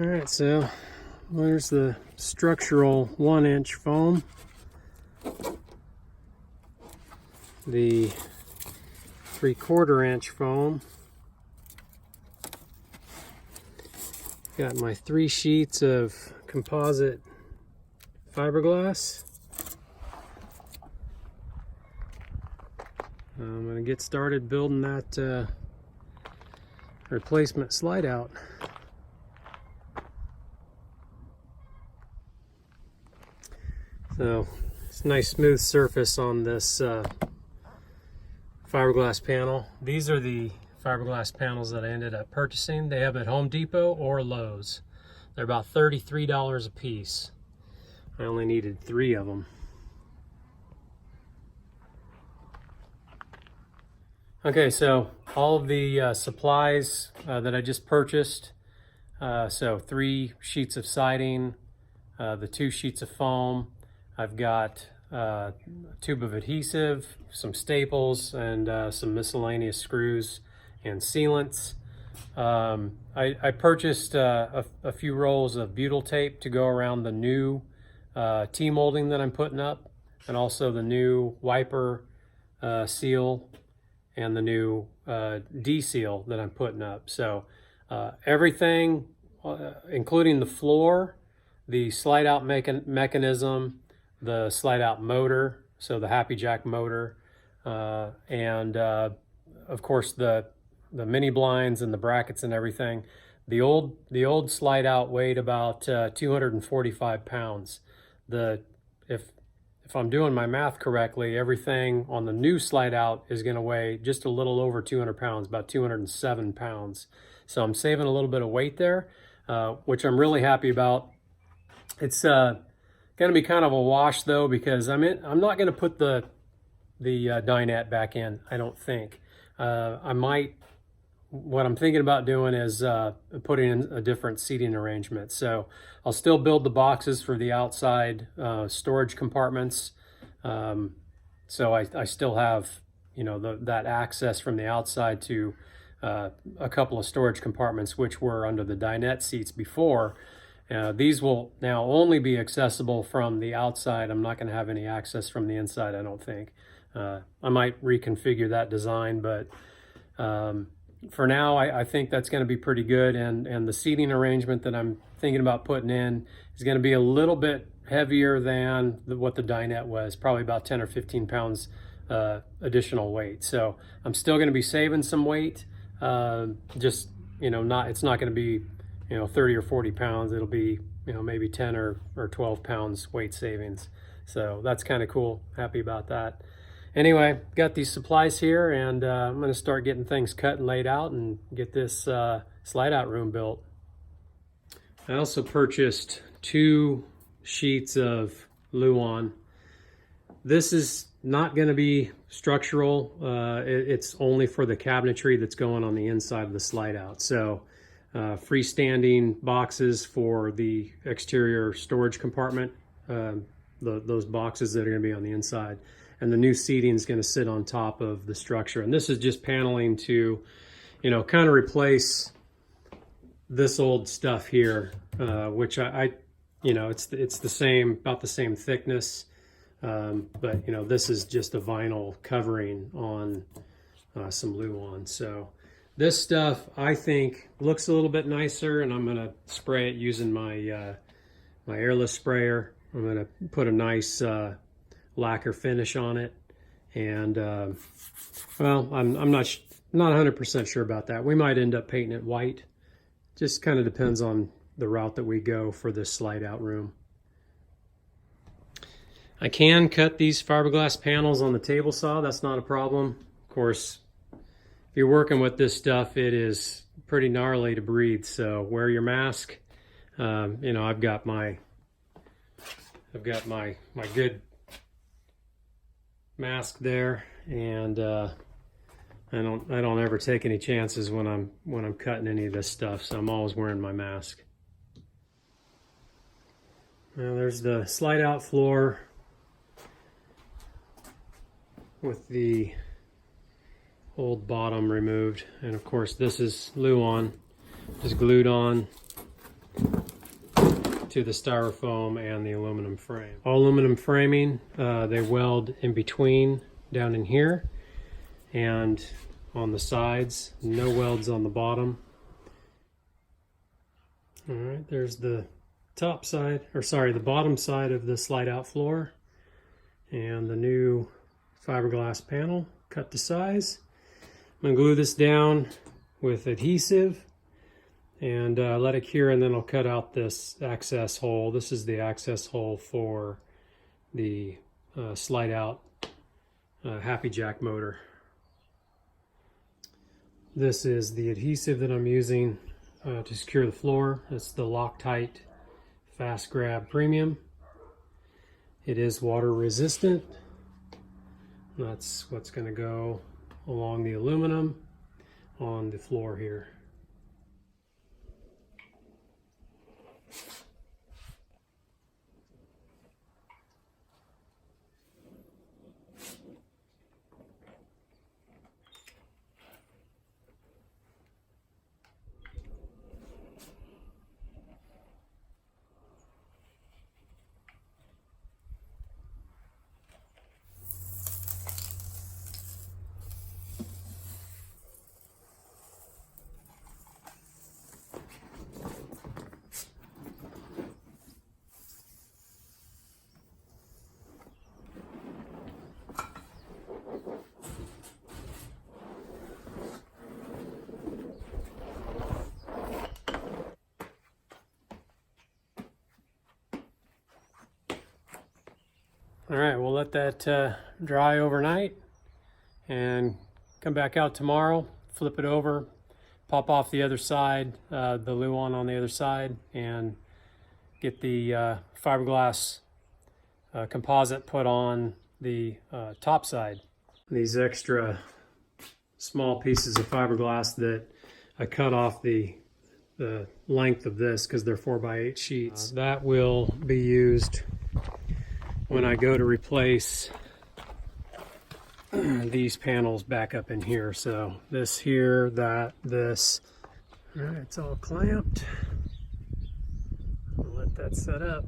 Alright, so there's the structural 1-inch foam. The 3/4 inch foam. Got my 3 sheets of composite fiberglass. I'm going to get started building that replacement slide out. So it's a nice smooth surface on this fiberglass panel. These are the fiberglass panels that I ended up purchasing. They have at Home Depot or Lowe's. They're about $33 a piece. I only needed 3 of them. Okay, so all of the supplies that I just purchased, so 3 sheets of siding, the 2 sheets of foam, I've got a tube of adhesive, some staples, and some miscellaneous screws and sealants. I purchased a few rolls of butyl tape to go around the new T-molding that I'm putting up, and also the new wiper seal and the new D-seal that I'm putting up. So everything, including the floor, the slide out mechanism, the slide out motor, so the Happy Jack motor, and of course the mini blinds and the brackets and everything. The old slide out weighed about 245 pounds. If I'm doing my math correctly, everything on the new slide out is going to weigh just a little over 200 pounds, about 207 pounds. So I'm saving a little bit of weight there, which I'm really happy about. It's going to be kind of a wash though, because I'm not going to put the dinette back in, I don't think. What I'm thinking about doing is putting in a different seating arrangement. So I'll still build the boxes for the outside storage compartments. So I still have, that access from the outside to a couple of storage compartments, which were under the dinette seats before. These will now only be accessible from the outside. I'm not going to have any access from the inside, I don't think. I might reconfigure that design, but for now, I think that's going to be pretty good. And the seating arrangement that I'm thinking about putting in is going to be a little bit heavier than what the dinette was, probably about 10 or 15 pounds additional weight. So I'm still going to be saving some weight. It's not going to be 30 or 40 pounds. It'll be maybe 10 or 12 pounds weight savings. So that's kind of cool. Happy about that. Anyway, got these supplies here, and I'm going to start getting things cut and laid out and get this slide out room built. I also purchased 2 sheets of Luan. This is not going to be structural. It's only for the cabinetry that's going on the inside of the slide out. So freestanding boxes for the exterior storage compartment, those boxes that are going to be on the inside. And the new seating is going to sit on top of the structure. And this is just paneling to, kind of replace this old stuff here, which it's the same, about the same thickness. But this is just a vinyl covering on some Luan. So this stuff, I think, looks a little bit nicer, and I'm going to spray it using my my airless sprayer. I'm going to put a nice lacquer finish on it, and well, I'm not 100% sure about that. We might end up painting it white. Just kind of depends on the route that we go for this slide out room. I can cut these fiberglass panels on the table saw. That's not a problem. Of course, if you're working with this stuff, it is pretty gnarly to breathe, so wear your mask. I've got my good mask there, and I don't ever take any chances when I'm cutting any of this stuff, so I'm always wearing my mask. Now there's the slide out floor with the old bottom removed, and of course this is Luan, just glued on. to the styrofoam and the aluminum frame. All aluminum framing, they weld in between down in here and on the sides, no welds on the bottom. All right, there's the top side, or sorry, the bottom side of the slide out floor and the new fiberglass panel cut to size. I'm gonna glue this down with adhesive and let it cure, and then I'll cut out this access hole. This is the access hole for the slide out Happy Jack motor. This is the adhesive that I'm using to secure the floor. It's the Loctite Fast Grab Premium. It is water resistant. That's what's going to go along the aluminum on the floor here. All right, we'll let that dry overnight and come back out tomorrow, flip it over, pop off the other side, the Luan on the other side, and get the fiberglass composite put on the top side. These extra small pieces of fiberglass that I cut off the length of this because they're 4x8 sheets. That will be used when I go to replace these panels back up in here. So this here, that, this. All right, it's all clamped. I'll let that set up.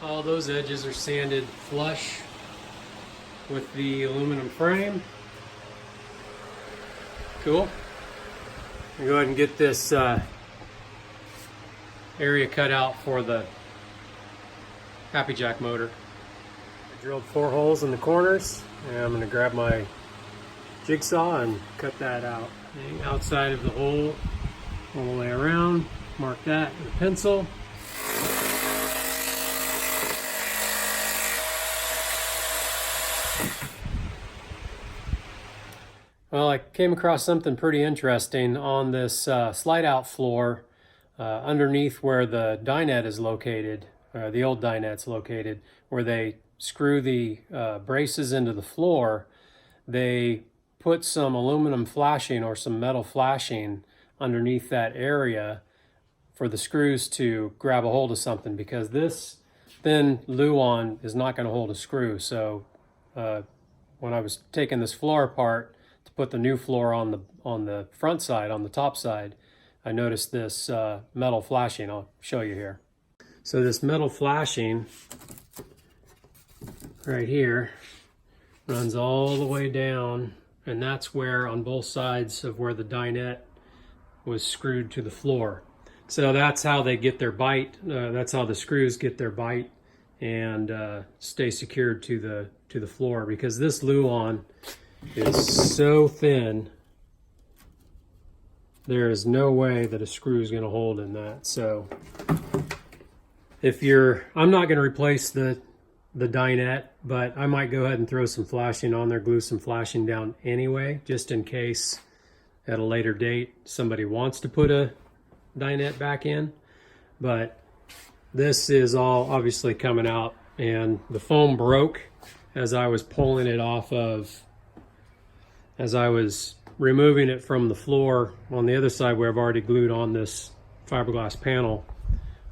All those edges are sanded flush with the aluminum frame. Cool. I'll go ahead and get this area cut out for the Happy Jack motor. I drilled 4 holes in the corners, and I'm going to grab my jigsaw and cut that out. And outside of the hole all the way around, mark that with a pencil. Well, I came across something pretty interesting on this slide out floor underneath where the dinette is located, the old dinette's located, where they screw the braces into the floor. They put some aluminum flashing or some metal flashing underneath that area for the screws to grab a hold of something, because this thin Luan is not going to hold a screw. So when I was taking this floor apart to put the new floor on the front side, on the top side, I noticed this metal flashing. I'll show you here. So this metal flashing right here runs all the way down, and that's where on both sides of where the dinette was screwed to the floor. So that's how they get their bite. That's how the screws get their bite and stay secured to the floor, because this Luan is so thin, there is no way that a screw is going to hold in that. So I'm not going to replace the dinette, but I might go ahead and throw some flashing on there, glue some flashing down anyway, just in case at a later date somebody wants to put a dinette back in. But this is all obviously coming out and the foam broke as I was pulling it off of, as I was removing it from the floor on the other side where I've already glued on this fiberglass panel.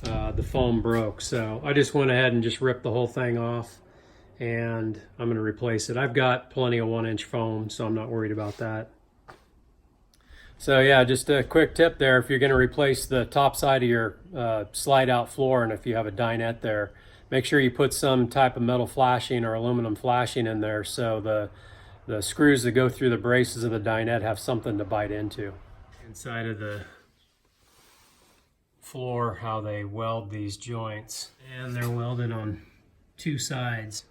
The foam broke, so I just went ahead and just ripped the whole thing off, and I'm going to replace it. I've got plenty of 1-inch foam, so I'm not worried about that. So yeah, just a quick tip there: if you're going to replace the top side of your slide out floor, and if you have a dinette there, make sure you put some type of metal flashing or aluminum flashing in there, so the screws that go through the braces of the dinette have something to bite into. Inside of the floor, how they weld these joints, and they're welded on 2 sides.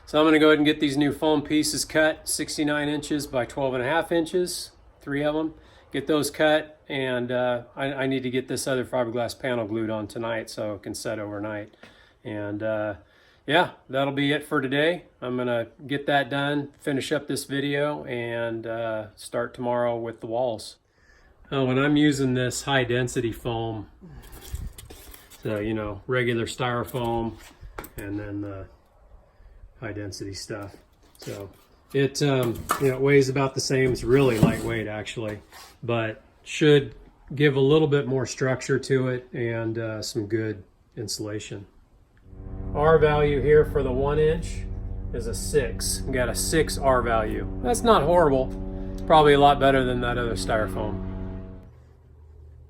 So I'm going to go ahead and get these new foam pieces cut, 69 inches by 12.5 inches, 3 of them. Get those cut, and I need to get this other fiberglass panel glued on tonight so it can set overnight. And yeah, that'll be it for today. I'm going to get that done, finish up this video, and start tomorrow with the walls. Oh, and I'm using this high density foam, so you know, regular styrofoam and then the high density stuff. So it you know, it weighs about the same. It's really lightweight actually, but should give a little bit more structure to it and some good insulation. R value here for the 1-inch is a 6. We got a 6 R value. That's not horrible. It's probably a lot better than that other styrofoam.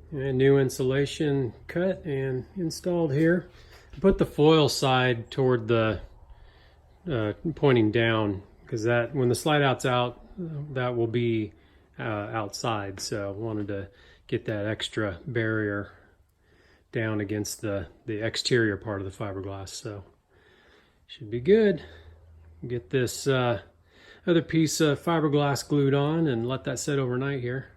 And new insulation cut and installed here. Put the foil side toward the pointing down, because that, when the slide out's out, that will be outside. So I wanted to get that extra barrier down against the exterior part of the fiberglass. So should be good. Get this other piece of fiberglass glued on and let that sit overnight here.